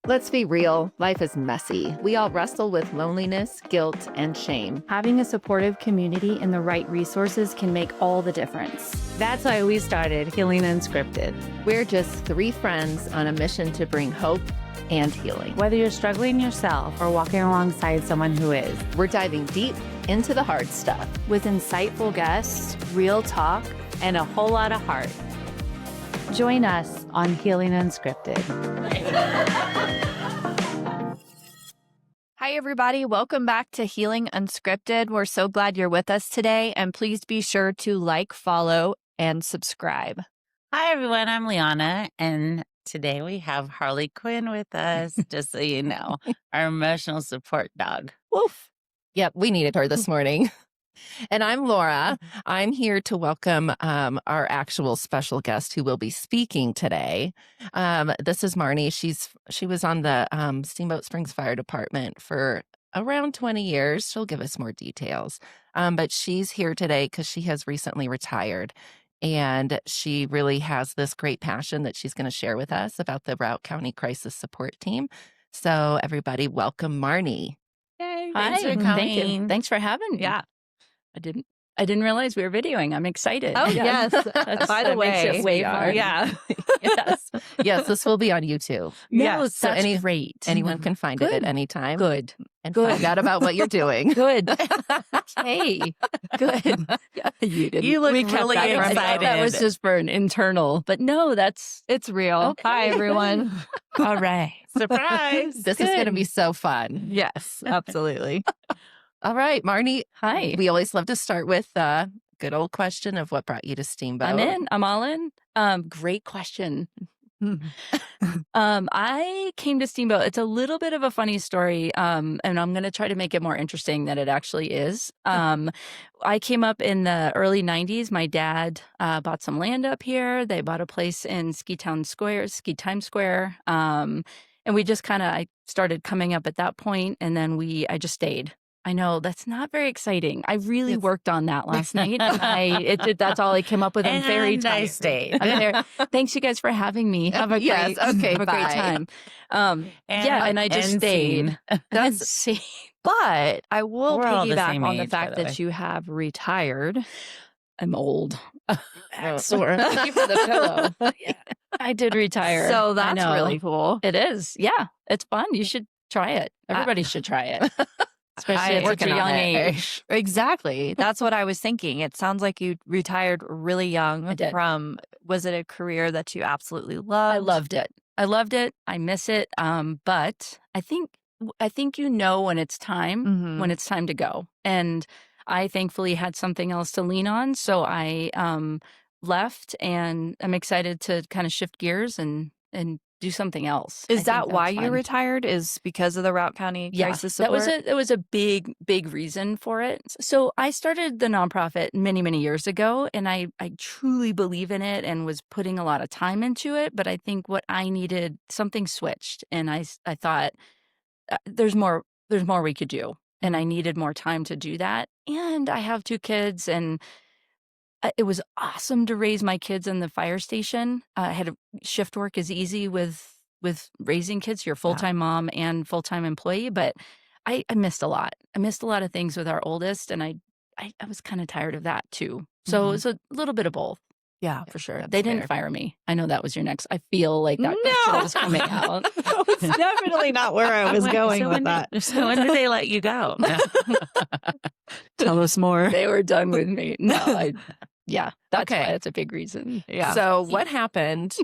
Let's be real, life is messy. We all wrestle with loneliness, guilt, and shame. Having a supportive community and the right resources can make all the difference. That's why we started Healing Unscripted. We're just three friends on a mission to bring hope and healing. Whether you're struggling yourself or walking alongside someone who is, We're diving deep into the hard stuff. With insightful guests, real talk, and a whole lot of heart. Join us on Healing Unscripted. Hi, everybody. Welcome back to Healing Unscripted. We're so glad you're with us today, and please be sure to like, follow, and subscribe. Hi, everyone. I'm Liana, and today we have Harley Quinn with us, just so you know, our emotional support dog. Woof. Yep, we needed her this morning. And I'm Laura. I'm here to welcome our actual special guest who will be speaking today. This is Marnie. She was on the Steamboat Springs Fire Department for around 20 years. She'll give us more details. But she's here today because she has recently retired. And she really has this great passion that she's going to share with us about the Routt County Crisis Support Team. So everybody, welcome Marnie. Yay. Thanks for Thank coming. you. Thanks for having me. Yeah. I didn't realize we were videoing. I'm excited. Oh, yes. By the that makes way. it way fun. Yeah. Yes, this will be on YouTube. No, So that's great. Anyone can find it Good. at any time. Good. And Good. find out about what you're doing. Good. Hey, good. You didn't. You look we kept really that. I thought that was excited. just for an internal, but no, that's It's real. Okay. Hi, everyone. all right. Surprise. This is going to be so fun. Yes, absolutely. All right, Marnie. Hi. We always love to start with the good old question of what brought you to Steamboat. I'm in. I'm all in. Great question. I came to Steamboat. It's a little bit of a funny story, and I'm going to try to make it more interesting than it actually is. I came up in the early 90s. My dad bought some land up here. They bought a place in Ski Times Square. And we just I started coming up at that point, and then I just stayed. I know that's not very exciting. I really worked on that last night. That's all I came up with. I'm very And I stayed. Thanks, you guys, for having me. Have a Yes, okay, have a great bye. time. And I just and stayed. That's- Scene. But I will We're all the piggyback same on the age, fact by the that you have retired. I'm old. Sore. Thank you for the pillow. Yeah, I did retire. So I that's know. really cool. It is. Yeah, it's fun. You should try it. Everybody should try it. Especially at such a working on young it. age. Exactly. That's what I was thinking. It sounds like you retired really young I did. from, was it a career that you absolutely loved? I loved it. I miss it. But I think you know when it's time, Mhm. when it's time to go. And I thankfully had something else to lean on. So I left, and I'm excited to kind of shift gears and do something else. I Is think that why that's you fun. retired? Is because of the Routt County Yeah, crisis that support? was a big reason for it. So I started the nonprofit many years ago, and I truly believe in it and was putting a lot of time into it. But I think what I needed, something switched, and I thought there's more we could do, and I needed more time to do that. And I have 2 kids, and it was awesome to raise my kids in the fire station. Shift work is easy with raising kids. You're a full-time mom and full-time employee, but I missed a lot. I missed a lot of things with our oldest, and I was kind of tired of that too. So it's a little bit of both. Yeah. For sure. That's They didn't fair. fire me. I know that was your next. I feel like that No. question was coming out. That's definitely not where I was going so with that. So when did they let you go? Tell us more. They were done with me. No, that's Okay. why. That's a big reason. Yeah. So what happened?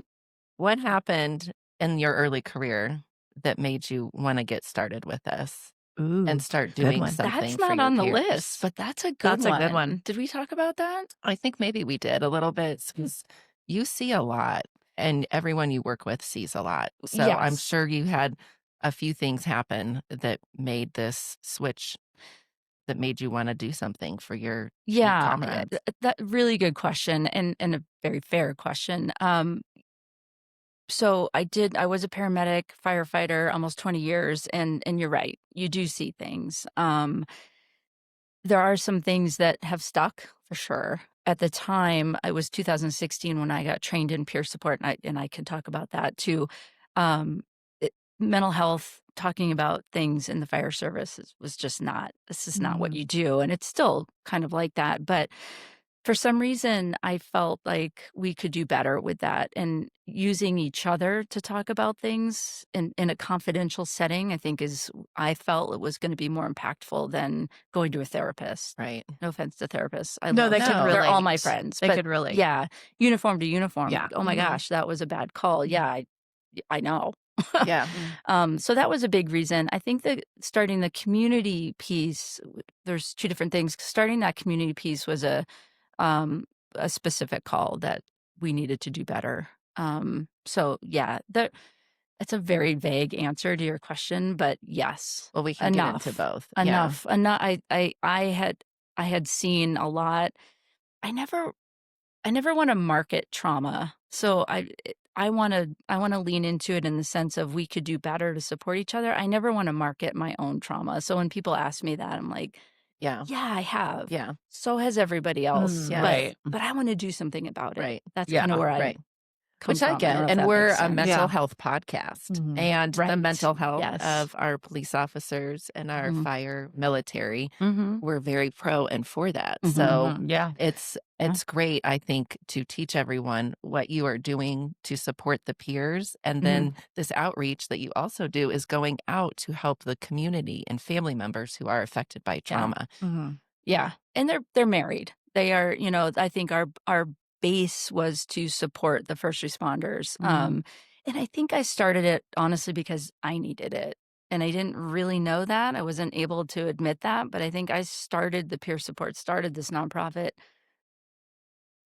What happened in your early career that made you want to get started with this Ooh. and start good doing one. something? That's for not your on the peers? list, but that's a good That's a one. good one. Did we talk about that? I think maybe we did a little bit because you see a lot, and everyone you work with sees a lot. So I'm Yes. sure you had a few things happen that made this switch, that made you want to do something for your Yeah, comrades. that really good question, and a very fair question. So I was a paramedic, firefighter, almost 20 years, and you're right. You do see things. There are some things that have stuck for sure. At the time, it was 2016 when I got trained in peer support, and I can talk about that too. mental health, talking about things in the fire service was just not, this is not what you do. And it's still kind of like that. But for some reason, I felt like we could do better with that, and using each other to talk about things in a confidential setting, I felt it was going to be more impactful than going to a therapist. Right. No offense to therapists. No, they could They're all my relate. friends. They but could relate. Yeah. Uniform to uniform. Yeah. Oh my gosh, that was a bad call. Yeah, I know. Yeah. So that was a big reason. I think that starting the community piece, there's two different things. Starting that community piece was a specific call that we needed to do better. So yeah, it's a very vague answer to your question, but yes, Well, we can enough, get into both. enough. I had seen a lot. I never want to market trauma, so I want to lean into it in the sense of we could do better to support each other. I never want to market my own trauma. So when people ask me that, I'm like, Yeah. yeah, I have. Yeah. So has everybody else. Yeah. Right. But I want to do something about it. Right. That's Yeah. kind of where I Right. come Which I from. get. don't know if And that we're makes a sense. mental Yeah. health podcast, Mhm. and the Right. mental health Yes. of our police officers and our Mhm. fire military. Mm-hmm. We're very pro and for that. Mhm. So Yeah. it's great, I think, to teach everyone what you are doing to support the peers. And then this outreach that you also do is going out to help the community and family members who are affected by trauma. Yeah. And they're married. They are, I think our base was to support the first responders. And I think I started it honestly because I needed it. And I didn't really know that. I wasn't able to admit that, but I think I started the peer support, started this nonprofit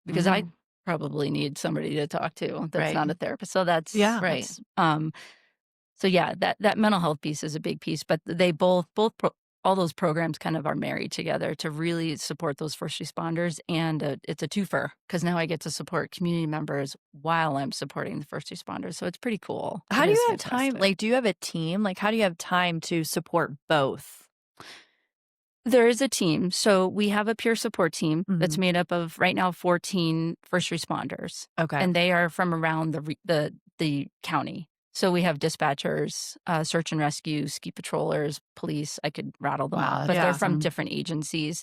because I probably need somebody to talk to that's Right. not a therapist. So that's Yeah. Right. so yeah, that mental health piece is a big piece, but they all those programs kind of are married together to really support those first responders. And it's a twofer because now I get to support community members while I'm supporting the first responders. So it's pretty cool. How It do is you have time? fantastic. Like, do you have a team? Like, how do you have time to support both? There is a team. So we have a peer support team that's Mhm. made up of right now 14 first responders. Okay. And they are from around the county. So we have dispatchers, search and rescue, ski patrollers, police. I could rattle them Wow, off, but that's they're from awesome. different agencies,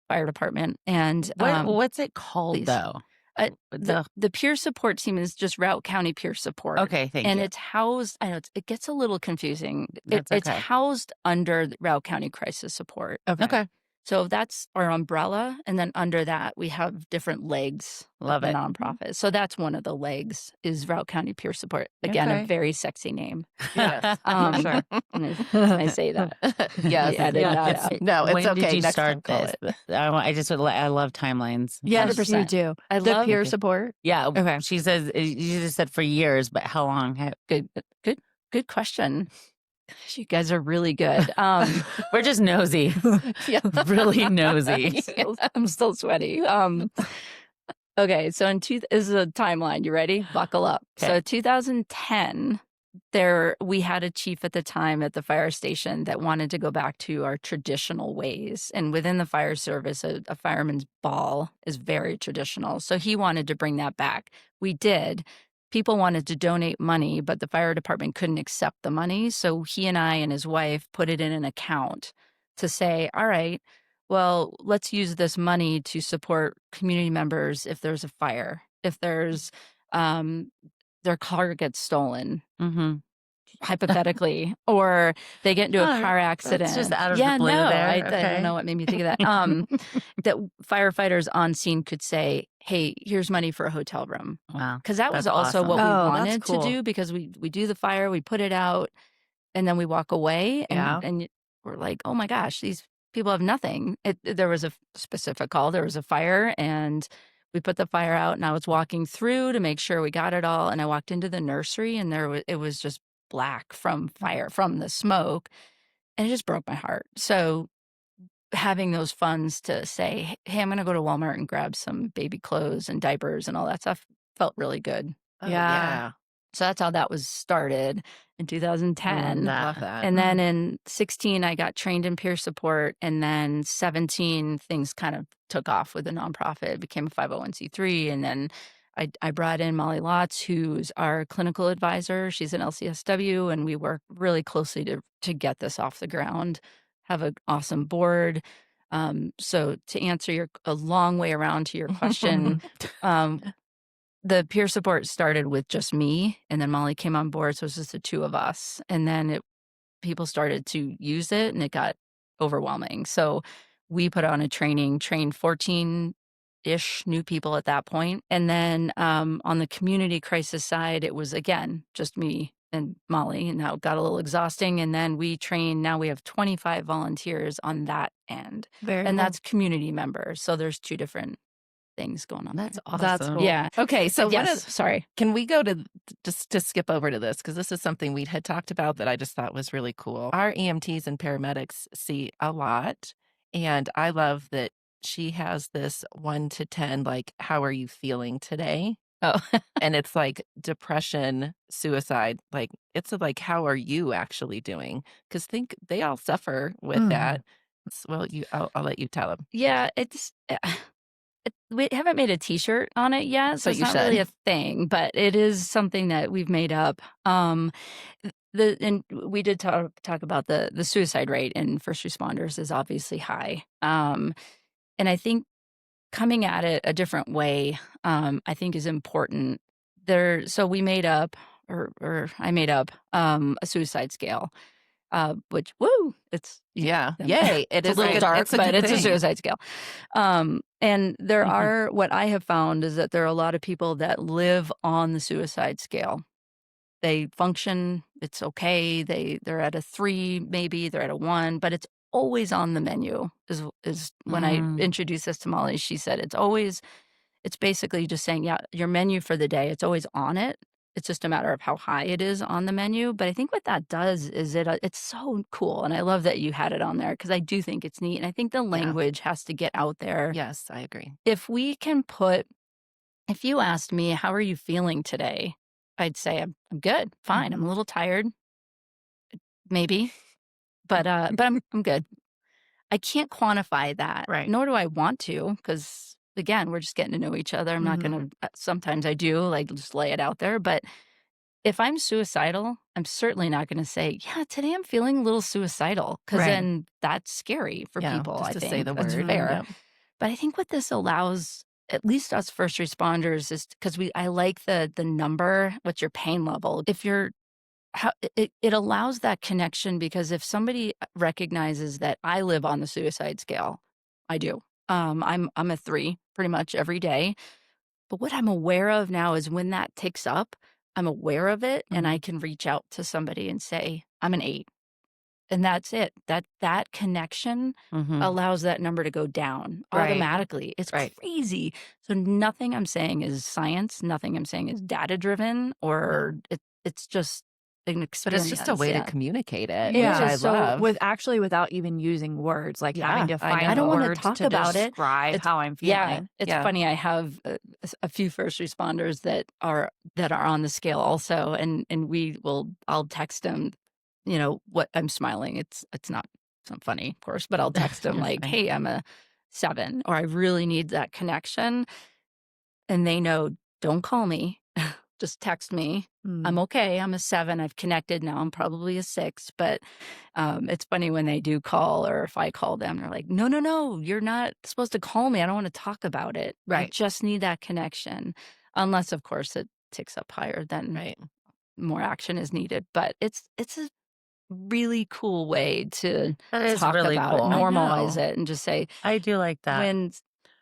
fire department, and What's it called please. though? the peer support team is just Routt County Peer Support. Okay, thank and you. it's housed. I know it gets a little confusing. That's It's okay. housed under the Routt County Crisis Support. Okay. So that's our umbrella, and then under that we have different legs Love of it. the nonprofit. So that's one of the legs is Routt County Peer Support. Again, Okay. a very sexy name. Yes. Sure. I say that. Yes. I did Yeah. not It's- out. No, it's when okay. did you Next time, start call this? I love timelines. Yes, you 100%. do. I The love peer support. Yeah. Okay. She says you just said for years, but how long? Good question. You guys are really good. We're just nosy. Yeah. Really nosy. I'm still sweaty. Okay, so this is a timeline. You ready? Buckle up. Okay. So 2010, we had a chief at the time at the fire station that wanted to go back to our traditional ways. And within the fire service, a fireman's ball is very traditional. So he wanted to bring that back. We did. People wanted to donate money, but the fire department couldn't accept the money. So he and I and his wife put it in an account to say, all right, well, let's use this money to support community members if there's a fire, if there's their car gets stolen, Mm-hmm. hypothetically, or they get into a car accident. That's just out of the blue there. I Okay. don't know what made me think of that. That firefighters on scene could say, hey, here's money for a hotel room. Wow. Because that was That's also awesome. what we Oh, that's wanted cool. to do, because we do the fire, we put it out, and then we walk away. Yeah. And we're like, oh my gosh, these people have nothing. There was a specific call. There was a fire, and we put the fire out, and I was walking through to make sure we got it all. And I walked into the nursery, and it was just black from fire, from the smoke. And it just broke my heart. So having those funds to say, hey, I'm going to go to Walmart and grab some baby clothes and diapers and all that stuff felt really good. Oh, Yeah. So that's how that was started in 2010. Love that. And then in 16, I got trained in peer support. And then 17, things kind of took off with the nonprofit. It became a 501c3. And then I brought in Molly Lotz, who's our clinical advisor. She's an LCSW, and we work really closely to get this off the ground. Have an awesome board. So to answer a long way around to your question, the peer support started with just me, and then Molly came on board, so it was just the two of us. And then people started to use it, and it got overwhelming. So we put on a training, trained 14-ish new people at that point. And then on the community crisis side, it was, again, just me and Molly, and now it got a little exhausting. And then now we have 25 volunteers on that end. Very And cool. that's community members. So there's two different things going on. That's there. awesome. That's cool. Yeah. Okay, so Sorry. can we go to just to skip over to this, because this is something we had talked about that I just thought was really cool. Our EMTs and paramedics see a lot, and I love that she has this 1 to 10, like, how are you feeling today? Oh, And it's like depression, suicide, like it's like, how are you actually doing? Because think they all suffer with that. Well, I'll let you tell them. yeah. We haven't made a T-shirt on it yet, so But it's you not really should. a thing. But it is something that we've made up. And we did talk about the suicide rate in first responders is obviously high. And I think coming at it a different way, I think is important. So we made up, or I made up, a suicide scale, which it's Yeah. Yay. it's a little dark, but it's a suicide scale. And there are, what I have found is that there are a lot of people that live on the suicide scale. They function, it's okay. They're at a 3, maybe they're at a 1, but it's always on the menu. Is when I introduced this to Molly, she said it's basically just saying, yeah, your menu for the day, it's always on it. It's just a matter of how high it is on the menu. But I think what that does is it's so cool. And I love that you had it on there, because I do think it's neat. And I think the language has to get out there. Yes, I agree. If you asked me, how are you feeling today? I'd say I'm good, fine. I'm a little tired, maybe, but I'm good. I can't quantify that, Right. nor do I want to, because again, we're just getting to know each other. I'm not going to, sometimes I do, like, just lay it out there. But if I'm suicidal, I'm certainly not going to say, yeah, today I'm feeling a little suicidal, because then that's scary for people, just I to think. say the That's word. fair. Yep. But I think what this allows, at least us first responders, is because I like the number, what's your pain level. If you're, it allows that connection, because if somebody recognizes that I live on the suicide scale, I do. I'm a 3 pretty much every day. But what I'm aware of now is when that ticks up, I'm aware of it, and I can reach out to somebody and say, I'm an 8. And that's it. That connection allows that number to go down automatically. It's crazy. So nothing I'm saying is science. Nothing I'm saying is data driven, or it's just an experience. But it's just a way to communicate it, Yeah. which I So love. without even using words, like having to find I don't wanna words talk to about it. describe how I'm Yeah, feeling. it's funny. I have a few first responders that are on the scale also, and I'll text them, what I'm smiling. It's not funny, of course, but I'll text them like, hey, I'm a 7, or I really need that connection. And they know, don't call me, just text me. I'm okay. I'm a 7. I've connected now. I'm probably a 6, but it's funny when they do call, or if I call them, they're like, no, you're not supposed to call me. I don't want to talk about it. I just need that connection. Unless, of course, it ticks up higher, then more action is needed. But it's a really cool way to talk really about cool. it, I normalize know. it, and just say, I do like that.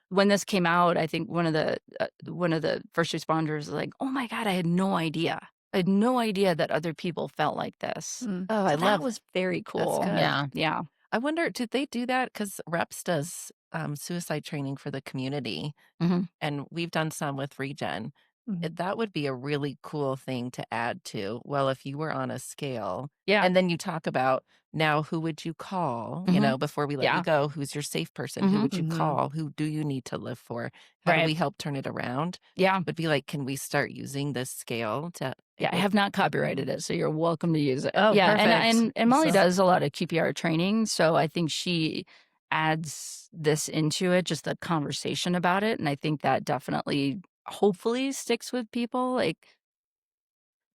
when this came out, I think one of the first responders was like, oh my God, I had no idea. I had no idea that other people felt like this. Oh, I So love that was very cool. good. Yeah. Yeah. I wonder, did they do that? Because Reps does suicide training for the community, and we've done some with Regen. That would be a really cool thing to add to. Well, if you were on a scale, and then you talk about, now who would you call, before we let you go, who's your safe person, who would you call, who do you need to live for, how do we help turn it around? Yeah. Would be like, can we start using this scale to... Yeah, I have not copyrighted it, so you're welcome to use it. Oh, yeah, perfect. and Molly does a lot of QPR training, so I think she adds this into it, just the conversation about it, and I think that definitely hopefully sticks with people. Like,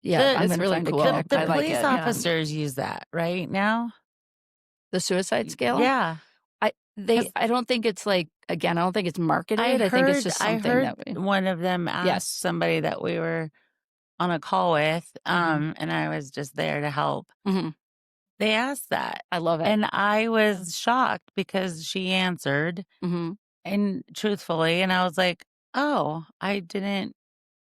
yeah, The- I'm It's going to really find cool. a The I like police it, yeah. officers use that right now. The suicide scale. Yeah. I don't think it's like, again, I don't think it's marketed. I think it's just I something heard that we, one of them ask yes. somebody that we were on a call with, Mhm. and I was just there to help. Mhm. They asked that, I love it. and I was shocked because she answered, Mhm. and truthfully, and I was like, "Oh, I didn't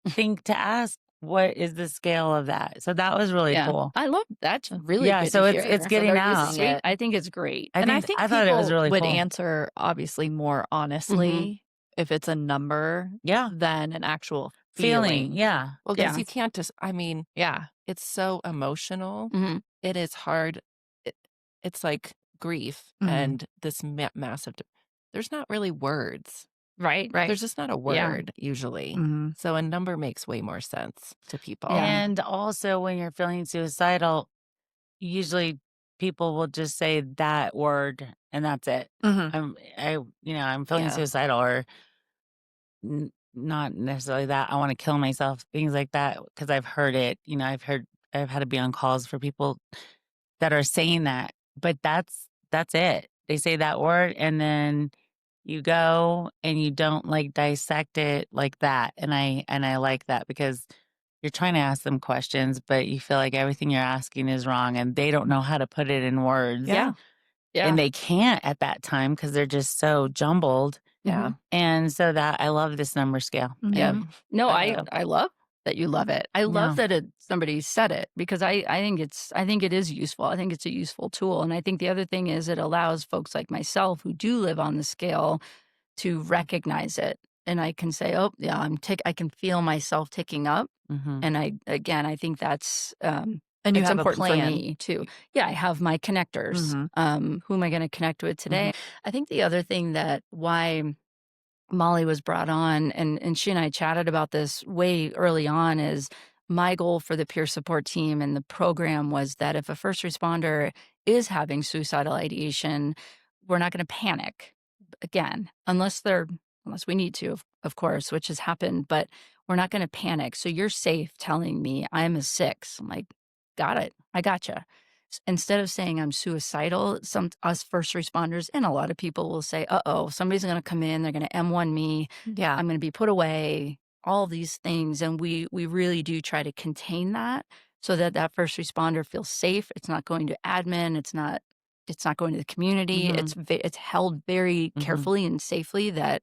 think to ask what is the scale of that." So that was really Yeah. cool. I love that's really Yeah, good so to it's hear. it's getting they're out. using it. I think it's great. And I think think I thought it was people really would cool. answer obviously more honestly if it's a number Yeah, than an actual feeling. feeling. Yeah, Well, because Yeah. you can't just, I mean, Yeah. it's so emotional. Mhm. It is hard. It's like grief Mhm. and this massive, there's not really words. Right. Right. There's just not a Yeah. word usually. Mhm. So a number makes way more sense to people. Yeah. and also when you're feeling suicidal, usually people will just say that word and that's it. Mhm. I'm feeling Yeah. suicidal, or not necessarily that I want to kill myself, things like that, because I've heard it. I've had to be on calls for people that are saying that, but that's it. They say that word and then you go and you don't like dissect it like that. And I like that because you're trying to ask them questions, but you feel like everything you're asking is wrong and they don't know how to put it in words. Yeah. Yeah. And they can't at that time because they're just so jumbled. Yeah. And so that I love this number scale. Yeah. Mhm. No, I I love that you love it. I love that somebody said it because I think it is useful. I think it's a useful tool. And I think the other thing is it allows folks like myself who do live on the scale to recognize it. And I can say, oh yeah, I can feel myself ticking up. Mhm. And I think that's And you it's have a important for plan. me too. Yeah, I have my connectors. Who am I going to connect with today? I think the other thing that why Molly was brought on, and she and I chatted about this way early on, is my goal for the peer support team and the program was that if a first responder is having suicidal ideation, we're not going to panic again, unless we need to, of course, which has happened, but we're not going to panic. So you're safe telling me I'm a 6. I'm like, got it. I gotcha. Instead of saying I'm suicidal, us first responders and a lot of people will say, uh-oh, somebody's going to come in, they're going to M1 me, Yeah. I'm going to be put away, all these things. And we really do try to contain that so that that first responder feels safe. It's not going to admin. It's not going to the community. It's held very carefully and safely that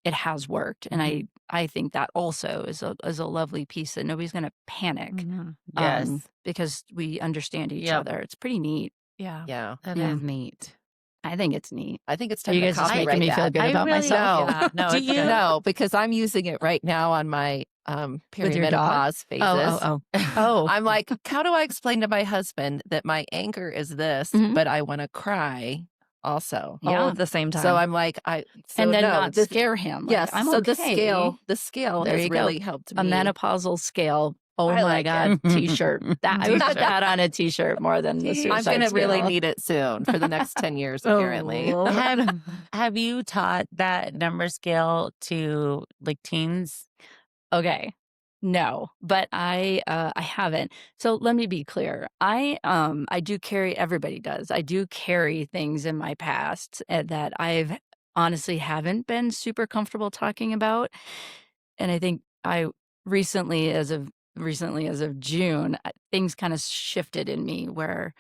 it has worked. And I think that also is a lovely piece that nobody's going to panic. Yes. Because we understand each Yep. other. It's pretty neat. Yeah. Yeah. That Yeah. is neat. I think it's neat. I think it's Are time you to guys just making copyright me feel that. good I about really- myself? No. Yeah. No, Do it's you- good. No, because I'm using it right now on my With your dog? perimenopause phases. Oh. I'm like, how do I explain to my husband that my anger is this, Mhm. but I want to cry also? All Yeah. at the same time. So I'm like, and then not scare him. Like, Yes. I'm so okay. the scale There has you go. really helped me. A menopausal scale. Oh I my like God. it. T-shirt. I would put that on a T-shirt more than the suicide I'm going to really scale. need it soon for the next 10 years, Oh. apparently. Have you taught that number scale to like teens? Okay. No, but I haven't. So let me be clear. I do carry, everybody does. I do carry things in my past that I've honestly haven't been super comfortable talking about. And I think I recently as of June, things kind of shifted in me where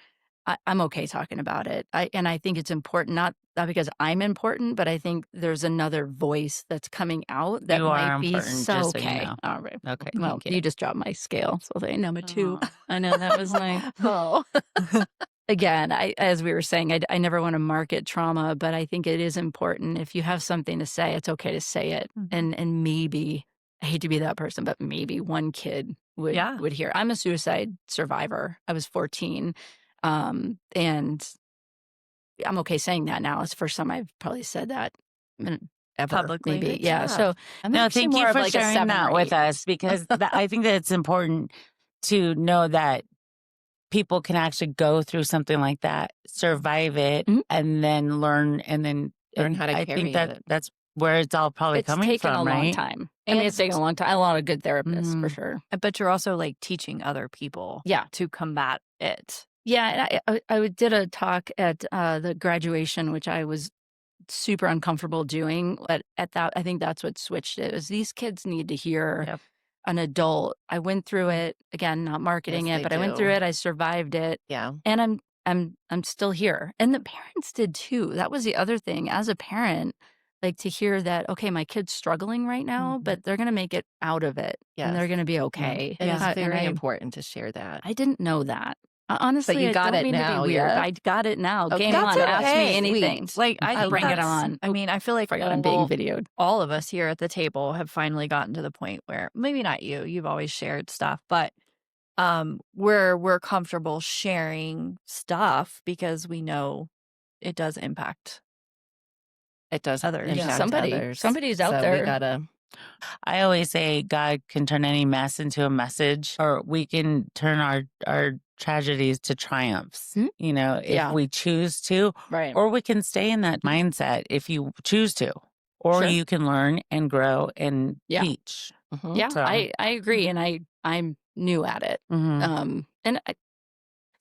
I'm okay talking about it. And I think it's important, not because I'm important, but I think there's another voice that's coming out that You are might be important, so just so you okay. know. All right. Okay. Well, thank you. you just dropped my scale. So I number 2. Aw. I know that was nice. Oh. Again, as we were saying, I never want to market trauma, but I think it is important. If you have something to say, it's okay to say it. And maybe, I hate to be that person, but maybe one kid would hear. I'm a suicide survivor. I was 14. And I'm okay saying that now. It's the first time I've probably said that ever. Publicly. Maybe. Good Yeah. job. So I'm No, actually thank more you of for like a sharing 7 that or with 8. us because I think that it's important to know that people can actually go through something like that, survive it, and then learn, and then Learn how to I carry think that it. that's where it's all probably It's coming taken from, a long right? time. I mean, it's taken a long time. A lot of good therapists, for sure. But you're also like teaching other people Yeah. to combat it. Yeah, and I did a talk at the graduation, which I was super uncomfortable doing. At that, I think that's what switched it. Is these kids need to hear Yep. an adult. I went through it again, not marketing Yes, it, they but I went do. through it. I survived it, Yeah. and I'm still here, and the parents did too. That was the other thing. As a parent, like to hear that, okay, my kid's struggling right now, but they're gonna make it out of it, and they're Yes. gonna be okay. It is And very important to share that. I didn't know that. Honestly, you I got don't it mean to now, be weird. yeah? I got it now. Okay. Game That's on. Ask okay. me anything. Sweet. Like I think Bring it that's- on. I mean, I feel like Forgot I'm being videoed. all of us here at the table have finally gotten to the point where maybe not you. You've always shared stuff, but we're comfortable sharing stuff because we know it does impact. It does Others. impact Yeah. others. Somebody's out so there. We gotta. I always say God can turn any mess into a message, or we can turn our tragedies to triumphs, you know, if we choose to, Right. or we can stay in that mindset if you choose to, or Sure. you can learn and grow and Yeah. teach. Yeah, So- I agree, and I'm new at it. And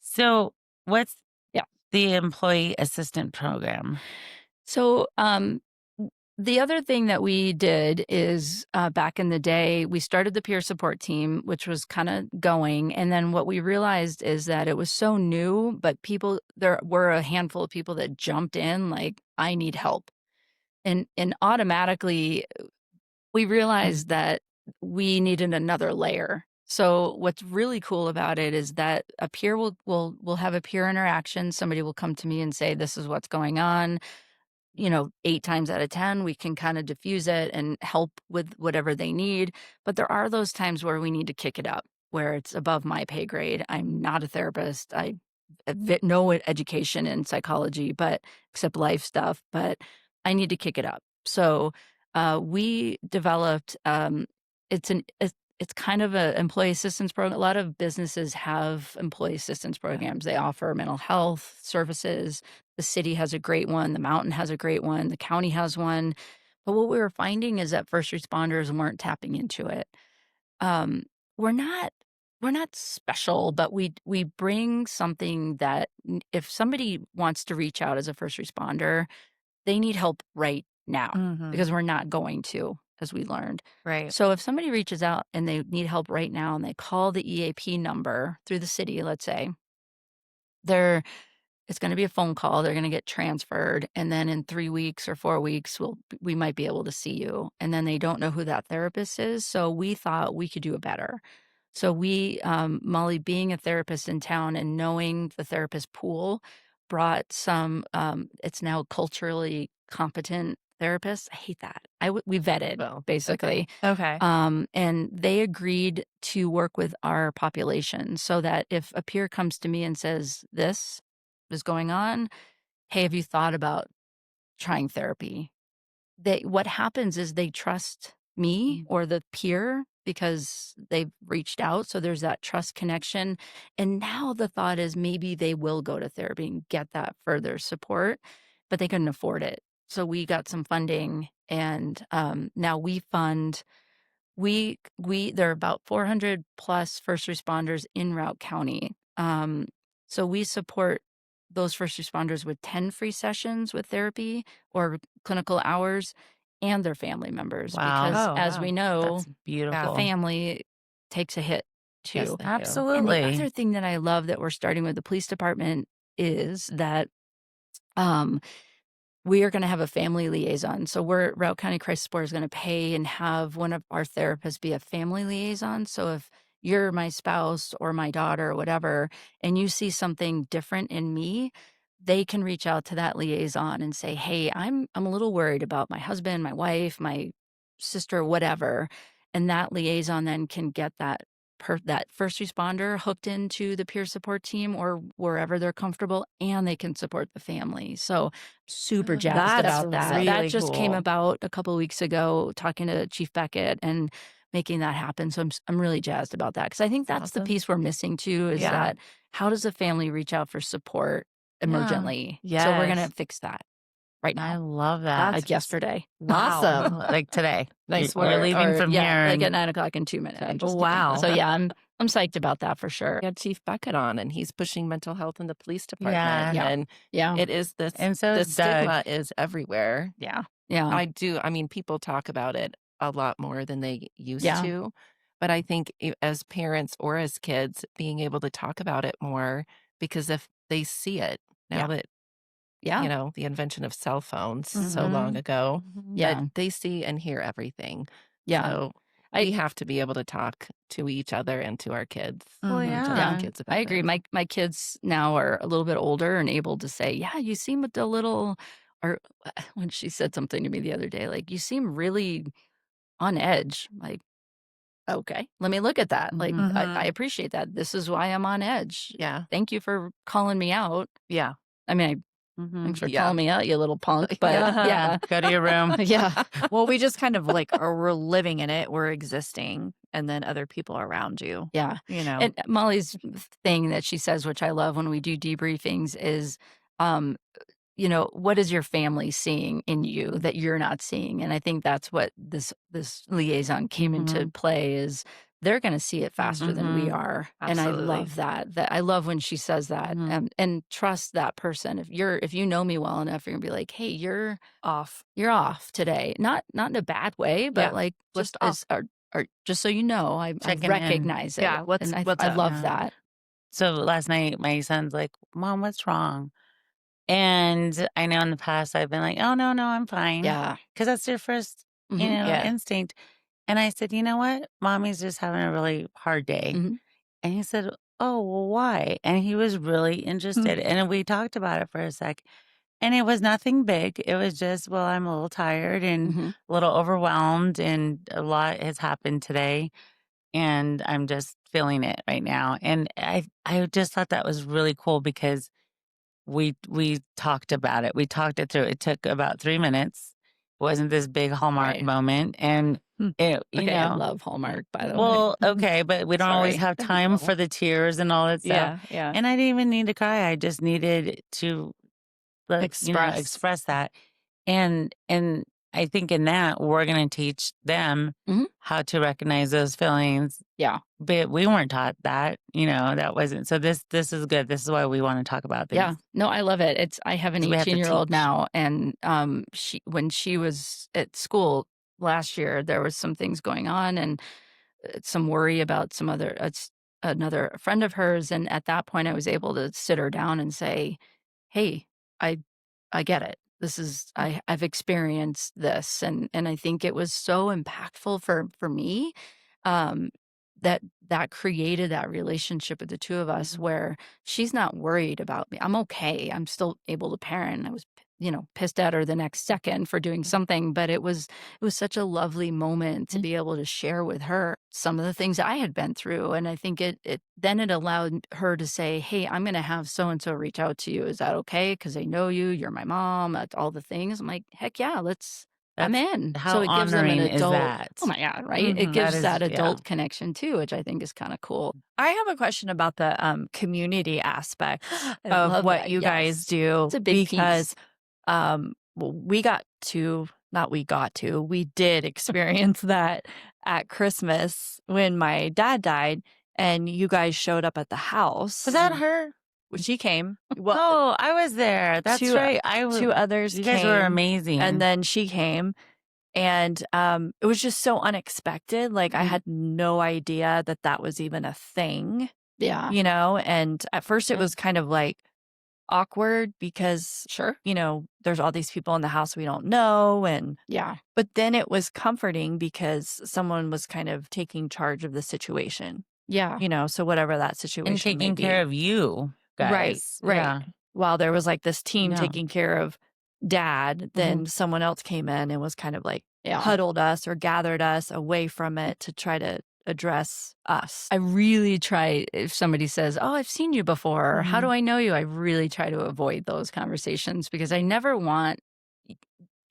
So what's Yeah. the employee assistant program? So, the other thing that we did is back in the day, we started the peer support team, which was kind of going. And then what we realized is that it was so new, but there were a handful of people that jumped in, like, I need help. And automatically we realized that we needed another layer. So what's really cool about it is that a peer will have a peer interaction. Somebody will come to me and say, this is what's going on. 8 times out of 10, we can kind of diffuse it and help with whatever they need. But there are those times where we need to kick it up, where it's above my pay grade. I'm not a therapist. I have no education in psychology, but except life stuff, but I need to kick it up. So we developed, it's kind of an employee assistance program. A lot of businesses have employee assistance programs. They offer mental health services. The city has a great one. The mountain has a great one. The county has one. But what we were finding is that first responders weren't tapping into it. We're not special, but we bring something that if somebody wants to reach out as a first responder, they need help right now because we're not going to, as we learned. Right. So if somebody reaches out and they need help right now and they call the EAP number through the city, let's say, it's going to be a phone call. They're going to get transferred. And then in 3 weeks or 4 weeks, we might be able to see you. And then they don't know who that therapist is. So we thought we could do it better. So Molly, being a therapist in town and knowing the therapist pool, brought some, it's now culturally competent therapists. I hate that. We vetted, basically. Okay. And they agreed to work with our population so that if a peer comes to me and says, this is going on, hey, have you thought about trying therapy? What happens is they trust me or the peer because they've reached out. So there's that trust connection. And now the thought is maybe they will go to therapy and get that further support, but they couldn't afford it. So we got some funding, and now we fund. There are about 400 plus first responders in Routt County. So we support those first responders with 10 free sessions with therapy or clinical hours and their family members. Wow. Because as we know, That's beautiful. family takes a hit too. Yes, they do. And Absolutely. the other thing that I love that we're starting with the police department is that we are going to have a family liaison. So Routt County Crisis Support is going to pay and have one of our therapists be a family liaison. So if you're my spouse or my daughter or whatever, and you see something different in me, they can reach out to that liaison and say, hey, I'm a little worried about my husband, my wife, my sister, whatever. And that liaison then can get that first responder hooked into the peer support team or wherever they're comfortable, and they can support the family. So super jazzed That's about that. really That just came cool. about a couple of weeks ago, talking to Chief Beckett and making that happen. So I'm really jazzed about that because I think that's the Awesome. piece we're missing too, is that how does a family reach out for support emergently? So we're going to Yes. fix that. right I now, love that. like yesterday. Awesome. Like today. Nice You're work. leaving Or from yeah, here. like and- at 9:00 in 2 minutes. I'm just Wow. kidding. So yeah, I'm psyched about that for sure. We had Chief Beckett on, and he's pushing mental health in the police department. Yeah. And Yeah. it is this, And so the is Doug. stigma is everywhere. Yeah. I mean, people talk about it a lot more than they used Yeah. to. But I think as parents or as kids, being able to talk about it more, because if they see it now Yeah. that, Yeah. the invention of cell phones so Mhm. long ago, Yeah. that they see and hear everything. Yeah. So we have to be able to talk to each other and to our kids. Well, and to our yeah. kids about I agree. it. My kids now are a little bit older and able to say, "Yeah, you seem a little," or when she said something to me the other day, like, "You seem really on edge." Like, okay, let me look at that. Like, Mhm. I appreciate that. This is why I'm on edge. Yeah. Thank you for calling me out. Yeah. I mean, Mhm. thanks for Yeah. calling me out, you little punk. But Yeah. yeah, Go to your room. yeah, Well, we just kind of like we're living in it, we're existing, and then other people around you, yeah. you know. And Molly's thing that she says, which I love when we do debriefings, is, um, what is your family seeing in you that you're not seeing? And I think that's what this liaison came into play is they're going to see it faster than we are. And I Absolutely. love that. I love when she says that, and trust that person. If you know me well enough, you're gonna be like, hey, you're Off. today. Not in a bad way, but Yeah, like just just as or just so you know, I Checking in. recognize it. Yeah, what's and up? I love Yeah. that. So last night, my son's like, Mom, what's wrong? And I know in the past I've been like, oh, no, I'm fine. Yeah. Because that's their first, Mhm. Yeah. instinct. And I said, you know what? Mommy's just having a really hard day. Mhm. And he said, oh, well, why? And he was really interested. And we talked about it for a sec. And it was nothing big. It was just, well, I'm a little tired and Mhm. a little overwhelmed, and a lot has happened today. And I'm just feeling it right now. And I just thought that was really cool because we talked about it. We talked it through. It took about 3 minutes. It wasn't this big Hallmark Right. moment. And it, Okay, I love Hallmark, by the way. well, okay, but we don't always Sorry. have time for the tears and all that stuff. Yeah. And I didn't even need to cry. I just needed to express that. And I think in that we're going to teach them Mhm. how to recognize those feelings. Yeah. But we weren't taught that, that wasn't. So this is good. This is why we want to talk about things. Yeah. No, I love it. I have an So we have to 18-year-old teach. now, and when she was at school last year, there was some things going on and some worry about some other another friend of hers, and at that point I was able to sit her down and say, "Hey, I get it. This is I've experienced this," and I think it was so impactful for me, um, that created that relationship with the two of us where she's not worried about me. I'm okay. I'm still able to parent. I was pissed at her the next second for doing something, but it was such a lovely moment to be able to share with her some of the things I had been through. And I think it allowed her to say, hey, I'm going to have so and so reach out to you. Is that okay? Because I know you're my mom, that's all the things. I'm like, heck yeah, I'm in. How So it gives them an honoring is adult. that? Oh my God, right? It Mhm. gives That is- adult connection too, which I think is kind of cool. I have a question about the community aspect I of love what that, you yes. guys do. It's a big because piece. we did experience that at Christmas when my dad died and you guys showed up at the house. Was that her? She came. Well, Oh, I was there. That's two- right. two others You guys were came, amazing. and then she came. And it was just so unexpected. Like, I had no idea that was even a thing, Yeah. And at first it was kind of like awkward because, Sure. there's all these people in the house we don't know. Yeah. But then it was comforting because someone was kind of taking charge of the situation, Yeah. so whatever that situation and taking may be. care of you guys. Right. Yeah. While there was like this team Yeah. taking care of dad, then someone else came in and was kind of like Yeah. huddled us or gathered us away from it to try to address us. I really try, if somebody says, oh, I've seen you before, or how do I know you? I really try to avoid those conversations because I never want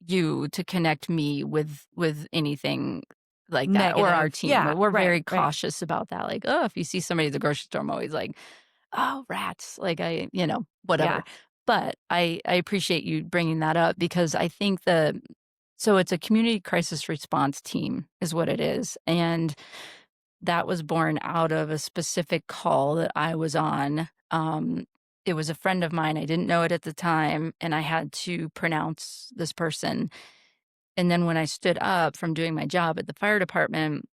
you to connect me with anything like that or our Negative. team. Yeah, We're very right. cautious about that. Like, oh, if you see somebody at the grocery store, I'm always like, oh, rats. Like whatever. Yeah. But I appreciate you bringing that up because I think so it's a community crisis response team is what it is. And that was born out of a specific call that I was on. It was a friend of mine. I didn't know it at the time, and I had to pronounce this person. And then when I stood up from doing my job at the fire department,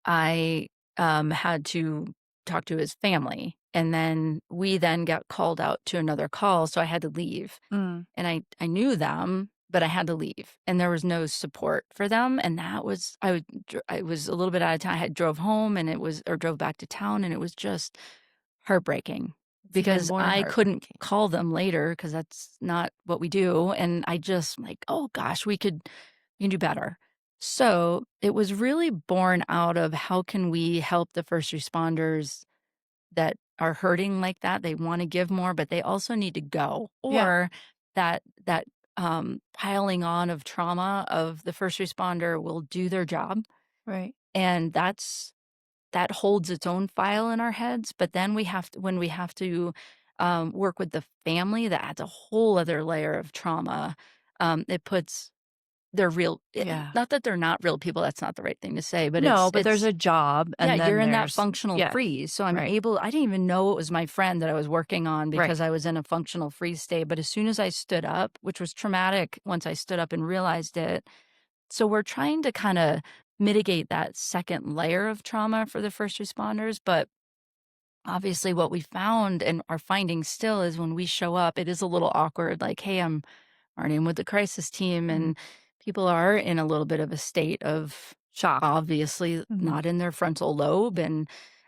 I had to talk to his family. And then we then got called out to another call, so I had to leave. Mm. And I knew them, but I had to leave, and there was no support for them. And that was I was a little bit out of time. I had drove home, and drove back to town, and it was just heartbreaking It's even because more I couldn't heartbreaking. call them later because that's not what we do. And I just like, oh gosh, we can do better. So it was really born out of how can we help the first responders that are hurting like that. They want to give more, but they also need to go. Yeah. Or that piling on of trauma of the first responder will do their job. Right. And that holds its own file in our heads. But then when we have to work with the family, that adds a whole other layer of trauma. It puts they're real. Yeah. Not that they're not real people. That's not the right thing to say. But No, but there's it's a job, yeah, and then you're in that there's functional yes, freeze. So I right. didn't even know it was my friend that I was working on Right. because I was in a functional freeze state. But as soon as I stood up, which was traumatic once I stood up and realized it. So we're trying to kind of mitigate that second layer of trauma for the first responders. But obviously what we found and are finding still is when we show up, it is a little awkward. Like, hey, I'm Marnie, I'm with the crisis team. And people are in a little bit of a state of Shock. obviously Mhm. not in their frontal lobe.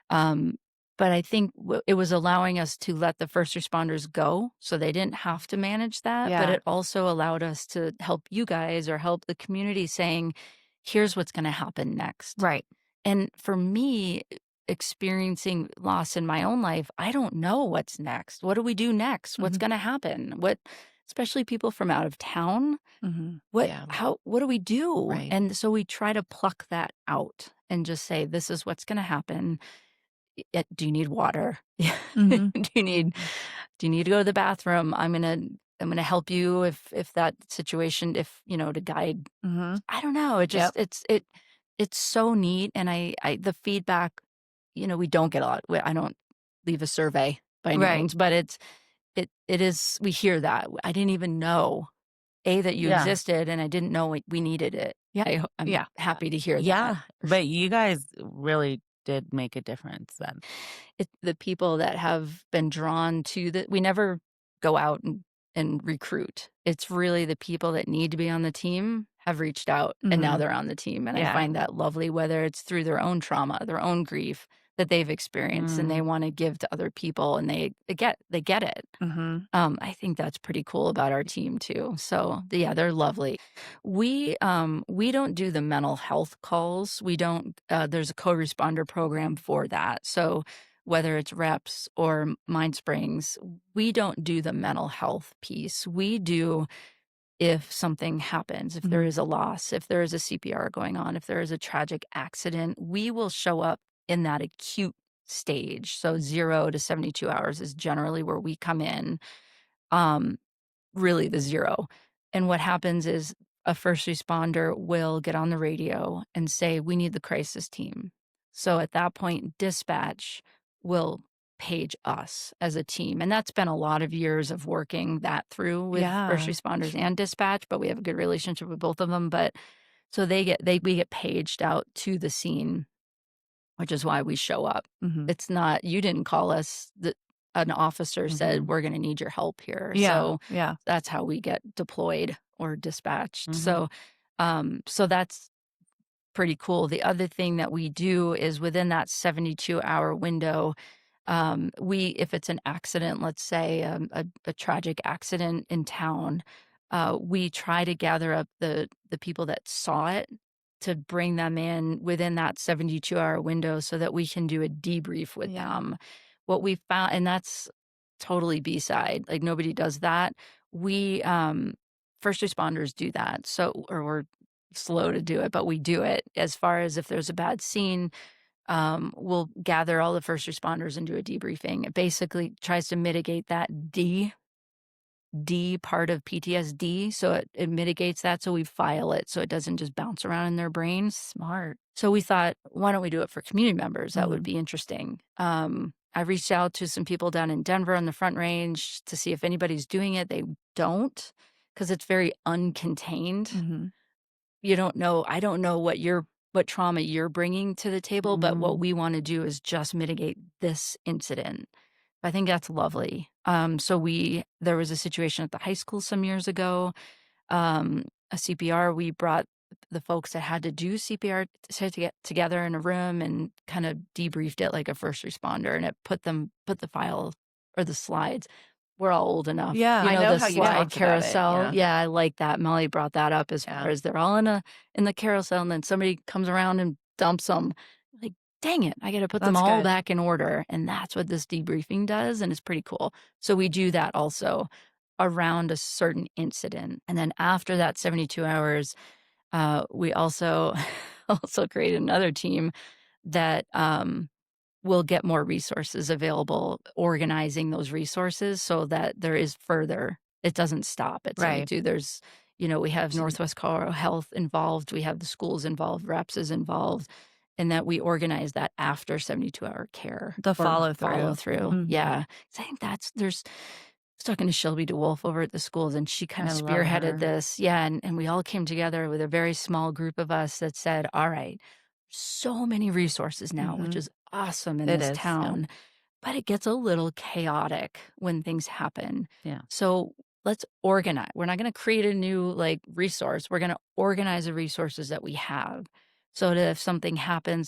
Um, but I think it was allowing us to let the first responders go so they didn't have to manage that. But Yeah. it also allowed us to help you guys or help the community saying, here's what's going to happen next. Right. And for me, experiencing loss in my own life, I don't know what's next. What do we do next? What's Mhm. going to happen? Especially people from out of town, Mhm. Yeah. what do we do? Right. And so we try to pluck that out and just say, this is what's going to happen. Do you need water? Mhm. do you need to go to the bathroom? I'm gonna help you if that situation, to guide. Mhm. I don't know. It Yep. just it's so neat. And I the feedback, we don't get a lot. I don't leave a survey by any Right. means, but it is, we hear that. I didn't even know that you Yeah. existed, and I didn't know we needed it. Yeah. I'm Yeah. happy to hear Yeah. that. But you guys really did make a difference then. It's the people that have been drawn to we never go out and recruit. It's really the people that need to be on the team have reached out, and now Mhm. they're on the team. And I Yeah. find that lovely, whether it's through their own trauma, their own grief that they've experienced, and they want to give to other people, and they get it. Mhm. I think that's pretty cool about our team too. So yeah, they're lovely. We don't do the mental health calls. We don't. There's a co-responder program for that. So whether it's reps or Mind Springs, we don't do the mental health piece. We do if something happens, if there Mhm. is a loss, if there is a CPR going on, if there is a tragic accident, we will show up in that acute stage. So 0 to 72 hours is generally where we come in, um, really the 0. And what happens is a first responder will get on the radio and say, we need the crisis team. So at that point, dispatch will page us as a team. And that's been a lot of years of working that through with first Yeah. responders and dispatch, but we have a good relationship with both of them. But so we get paged out to the scene, which is why we show up. Mhm. It's not, you didn't call us. An officer said, Mhm. we're going to need your help here. Yeah. So Yeah. that's how we get deployed or dispatched. Mhm. So that's pretty cool. The other thing that we do is within that 72-hour window, if it's an accident, let's say a tragic accident in town, we try to gather up the people that saw it to bring them in within that 72-hour window so that we can do a debrief with Yeah. them. What we found, and that's totally B-side, like nobody does that. We, first responders do that. So, or we're slow to do it, but we do it. As far as if there's a bad scene, we'll gather all the first responders and do a debriefing. It basically tries to mitigate that D part of PTSD. So it mitigates that. So we file it so it doesn't just bounce around in their brains. Smart. So we thought, why don't we do it for community members? That would Mhm. be interesting. I reached out to some people down in Denver on the Front Range to see if anybody's doing it. They don't, because it's very uncontained. Mhm. You don't know. I don't know what trauma you're bringing to the table, but what we want to do is just mitigate this incident. I think that's lovely. There was a situation at the high school some years ago, a CPR. We brought the folks that had to do CPR to get together in a room and kind of debriefed it like a first responder, and it put the file or the slides. We're all old enough. Yeah, You I know, know the how you slide talked about it, carousel. yeah. I like that. Molly brought that up as Yeah. far as they're all in the carousel, and then somebody comes around and dumps them. Like, dang it, I got to put them That's all good. back in order. And that's what this debriefing does. And it's pretty cool. So we do that also around a certain incident. And then after that 72 hours, we also created another team that will get more resources available, organizing those resources so that there is further. It doesn't stop at Right. 72. There's, we have Northwest Colorado Health involved. We have the schools involved, REPS is involved, and that we organize that after 72-hour care. The or follow-through. Follow-through, Mhm. yeah. 'Cause I think I was talking to Shelby DeWolf over at the schools, and she kind I of love her. spearheaded this. Yeah, and we all came together with a very small group of us that said, all right, so many resources now, which Mhm. is awesome in It this is, yeah. town, but it gets a little chaotic when things happen. Yeah. So let's organize. We're not going to create a new resource. We're going to organize the resources that we have. So that if something happened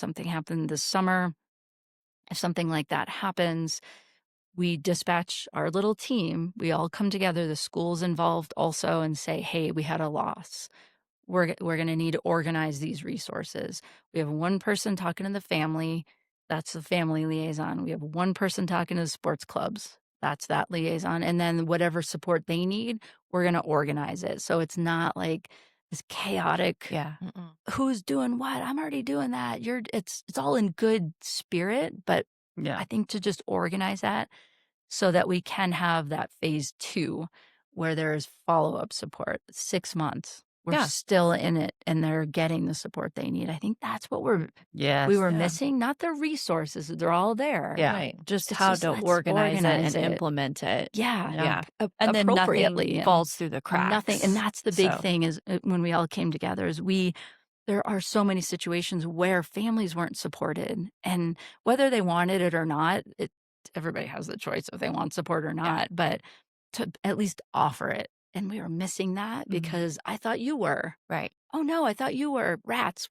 this summer, if something like that happens, we dispatch our little team. We all come together, the school's involved also, and say, hey, we had a loss. We're going to need to organize these resources. We have one person talking to the family. That's the family liaison. We have one person talking to the sports clubs. That's that liaison. And then whatever support they need, we're going to organize it. So it's not like this chaotic, Yeah. who's doing what? I'm already doing that. It's all in good spirit, but Yeah. I think to just organize that so that we can have that phase 2 where there's follow-up support, 6 months. We're Yeah. still in it and they're getting the support they need. I think that's what we Yes. were Yeah. missing, not the resources. They're all there. Yeah. Right. Just It's how just to let's organize it organize and it. implement it. Yeah. Yeah. And And then appropriately. nothing and falls through the cracks. Nothing. And that's the big So, thing is when we all came together is there are so many situations where families weren't supported, and whether they wanted it or not, everybody has the choice if they want support or not, but to at least offer it. And we were missing that because I thought you were. right. Oh no, I thought you were. Rats,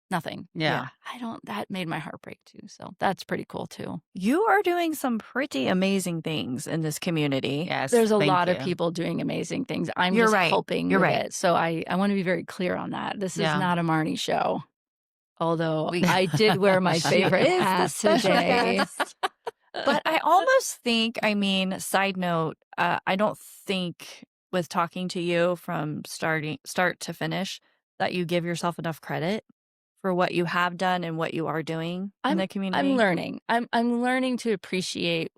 nothing. Yeah. That made my heart break too. So that's pretty cool too. You are doing some pretty amazing things in this community. Yes. There's a thank lot of you. people doing amazing things. I'm You're just right. helping You're with right. it. So I want to be very clear on that. This is Yeah. not a Marnie show. Although We- I did wear my She favorite is the hat special today. guest. But I almost think, side note, I don't think with talking to you from start to finish that you give yourself enough credit for what you have done and what you are doing in the community. I'm learning. I'm learning to appreciate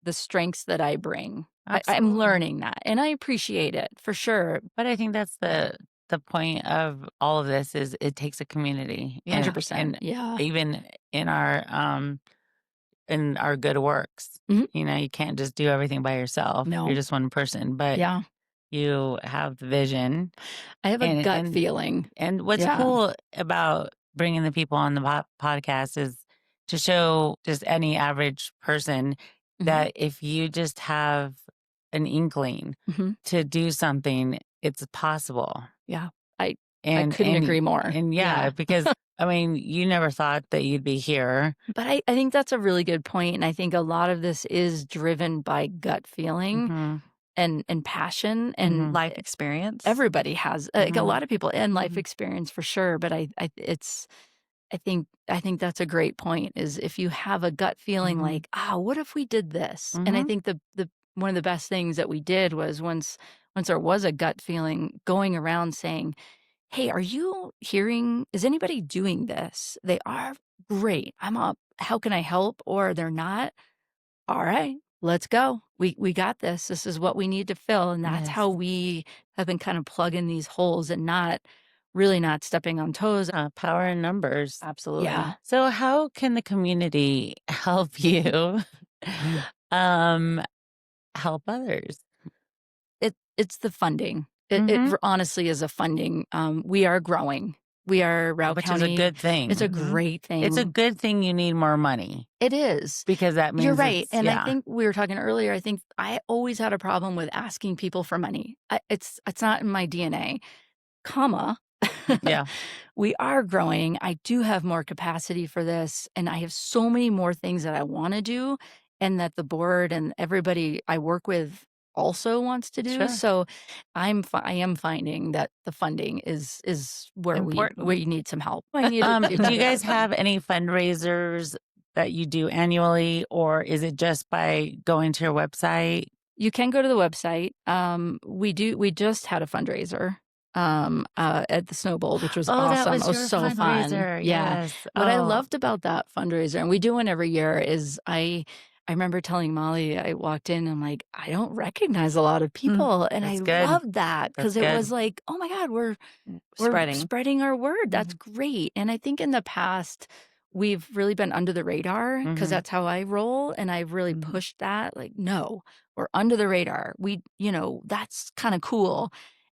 the strengths that I bring. I'm Absolutely. learning that, and I appreciate it for sure. But I think that's the point of all of this is it takes a community. 100%. And Yeah. even in our good works, Mhm. you can't just do everything by yourself. No. You're just one person, but Yeah. you have the vision. I have a And- gut and- feeling. And what's Yeah. cool about bringing the people on the podcast is to show just any average person that if you just have an inkling Mhm. to do something, it's possible. Yeah. And I couldn't agree more. And Yeah. because you never thought that you'd be here. But I think that's a really good point, and I think a lot of this is driven by gut feeling Mhm. and passion, and life experience. everybody has a Mhm. lot of people and life Mhm. experience for sure. But I think that's a great point. Is if you have a gut feeling Mhm. what if we did this? And I Mhm. think the one of the best things that we did was once there was a gut feeling, going around saying, hey, are you hearing, is anybody doing this? They are, great. I'm up. How can I help? Or they're not. All right. let's go. We got this. This is what we need to fill. And that's how Yes. we have been kind of plugging these holes and not stepping on toes. Power in numbers. Absolutely. Yeah. So how can the community help you help others? It's the funding. Mhm. It honestly is a funding. We are growing. We are Routt Which County. is a good thing. It's a Mhm. great thing. It's a good thing you need more money It is. because that means You're right. it's, And yeah. I think we were talking earlier, I think I always had a problem with asking people for money. It's not in my DNA, comma. Yeah. We are growing. I do have more capacity for this. And I have so many more things that I want to do and that the board and everybody I work with also wants to do. Sure. So I am finding that the funding is where Important. we need some help. I need Do you guys have any fundraisers that you do annually, or is it just by going to your website? You can go to the website. We just had a fundraiser at the Snow Bowl, which was awesome. That was it was your so fun. fundraiser. Yeah. Yes. What I Oh. loved about that fundraiser, and we do one every year, is I remember telling Molly, I walked in and I'm like, I don't recognize a lot of people. And I That's good. loved that because That's it good. was like, oh my God, we're Spreading. spreading our word. That's great. And I think in the past, we've really been under the radar because Mhm. that's how I roll. And I've really Mhm. pushed that. Like, no, we're under the radar. That's kind of cool.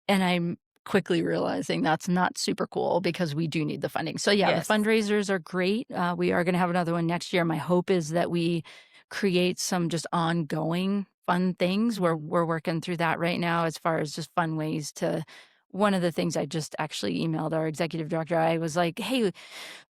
And I'm quickly realizing that's not super cool because we do need the funding. So yeah, Yes. the fundraisers are great. We are going to have another one next year. My hope is that we create some just ongoing fun things. We're working through that right now as far as just fun ways to. One of the things I just actually emailed our executive director, I was like, hey,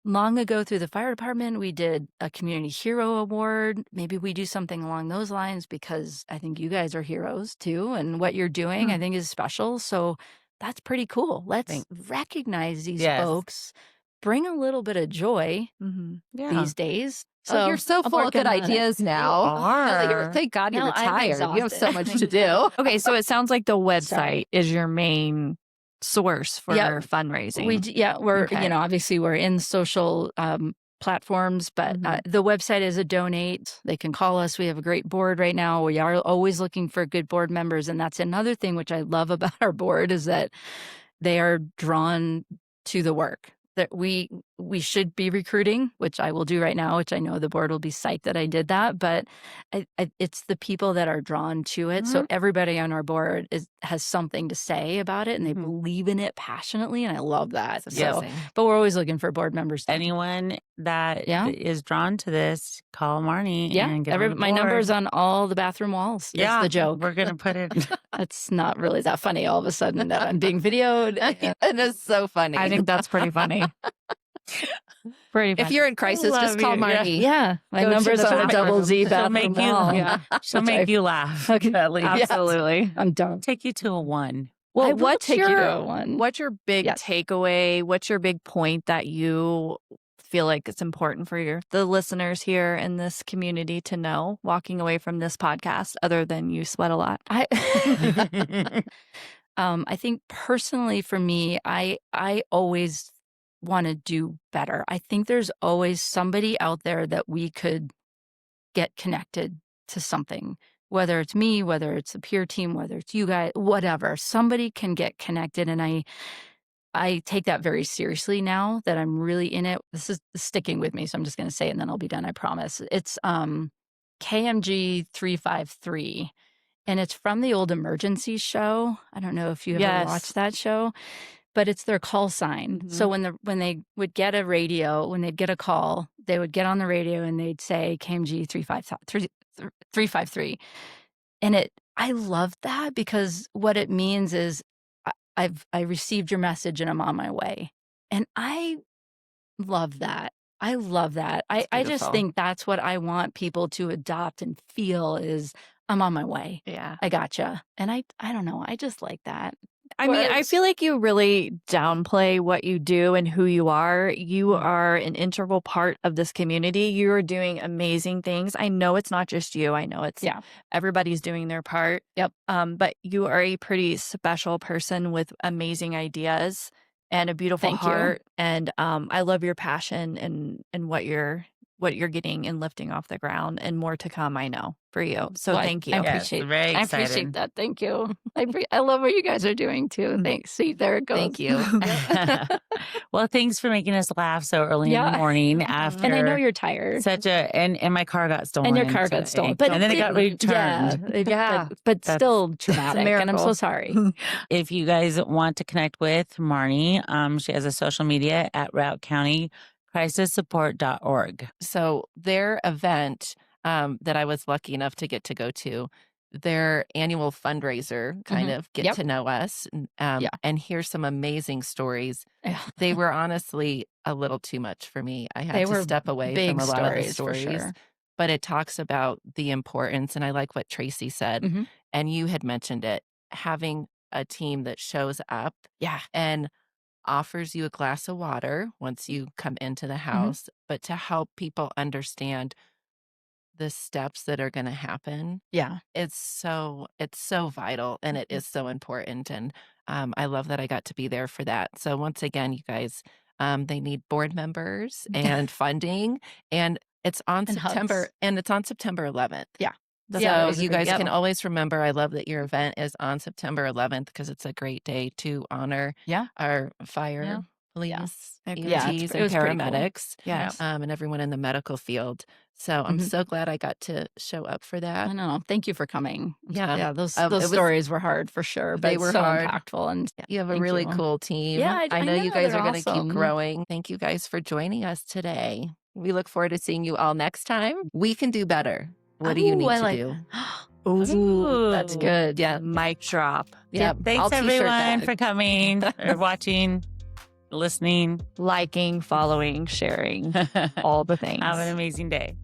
long ago through the fire department, we did a community hero award. Maybe we do something along those lines because I think you guys are heroes too. And what you're doing, I think, is special. So that's pretty cool. Let's Thanks. recognize these Yes. folks, bring a little bit of joy Mhm. Yeah. these days. So you're so I'm full of working good on it. ideas now. are. Thank God you're No, I'm retired. You have so much exhausted. to do. Okay, so it sounds like the website Sorry. is your main source for Yeah, fundraising. we're Okay. obviously we're in social platforms, but Mhm. the website is a donate. They can call us. We have a great board right now. We are always looking for good board members, and that's another thing which I love about our board is that they are drawn to the work. That we should be recruiting, which I will do right now, which I know the board will be psyched that I did that. But it's the people that are drawn to it. So everybody on our board has something to say about it, and they believe in it passionately, and I love that. It's So, amazing. but we're always looking for board members. Too. Anyone that Yeah. is drawn to this, call Marnie Yeah, and get on the my board. number's on all the bathroom walls. Yeah, It's the joke. we're gonna put it. It's not really that funny all of a sudden that I'm being videoed. It is so funny. I think that's pretty funny. Pretty funny. if you're in crisis, Love just call you. Yeah. Marnie. Yeah, my Go to number's the on the double bathroom. Z She'll bathroom make you. wall. Yeah. She'll Which make you laugh. Okay. At least. Absolutely. I'm done. Take you to a 1. Well, I we'll what's take you to your a one. what's your big Yes. takeaway? What's your big point that you feel like it's important for the listeners here in this community to know walking away from this podcast, other than you sweat a lot? I think personally for me, I always want to do better. I think there's always somebody out there that we could get connected to something, whether it's me, whether it's a peer team, whether it's you guys, whatever. Somebody can get connected, and I take that very seriously now that I'm really in it. This is sticking with me, so I'm just going to say it and then I'll be done, I promise. It's KMG 353, and it's from the old Emergency show. I don't know if you ever Yes. watched that show, but it's their call sign. Mhm. So when they would get a radio, when they'd get a call, they would get on the radio and they'd say KMG 353. And I love that because what it means is I received your message and I'm on my way. And I love that. I love that. I just beautiful. think that's what I want people to adopt and feel is I'm on my way. Yeah. I gotcha. And I don't know. I just like that. I mean, I Words. feel like you really downplay what you do and who you are. You are an integral part of this community. You are doing amazing things. I know it's not just you. I know it's Yeah. everybody's doing their part. Yep. But you are a pretty special person with amazing ideas and a beautiful Thank you. heart. And I love your passion and what you're what you're getting and lifting off the ground, and more to come, I know, for you. So Well, thank you. I Yes, appreciate very I excited. appreciate that. Thank you. I love what you guys are doing too. Thanks. See, there it goes. Thank you. Well, thanks for making us laugh so early in the Yeah. morning after And I know you're tired. such a and my car got stolen. And your car got today. stolen. But and then it got returned. Yeah. But That's still traumatic. And I'm so miracle. sorry. If you guys want to connect with Marnie, she has a social media at Routt County crisissupport.org. So their event that I was lucky enough to get to go to, their annual fundraiser, kind of get Yep. to know us Yeah. and hear some amazing stories. Yeah. They were honestly a little too much for me. I They had to were step away big from a lot of the stories, for stories. sure. But it talks about the importance, and I like what Tracy said, Mhm. and you had mentioned it, having a team that shows up Yeah. and offers you a glass of water once you come into the house, but to help people understand the steps that are going to happen. Yeah. It's so vital, and it is so important. And I love that I got to be there for that. So once again, you guys, they need board members and funding, and it's on And September, hugs. and it's on September 11th. Yeah. So that was a you good guys can deal. always remember, I love that your event is on September 11th because it's a great day to honor Yeah. our fire, Yeah. police, Agree. Yeah, EMTs, it and was pretty cool. paramedics, Yes. and everyone in the medical field. So I'm Mhm. so glad I got to show up for I that. know. Thank you for coming. Yeah. Yeah. Those It was- stories were hard for sure, but They were so hard. impactful. And You have a thank really you. cool team. Yeah, I know you know, guys they're are going to awesome. keep growing. Thank you guys for joining us today. We look forward to seeing you all next time. We can do better. What do you need I to like do? Ooh, that's Ooh. good. Yeah. Mic drop. Yeah. Thanks I'll t-shirt everyone that. for coming or watching, listening. Liking, following, sharing, all the things. Have an amazing day.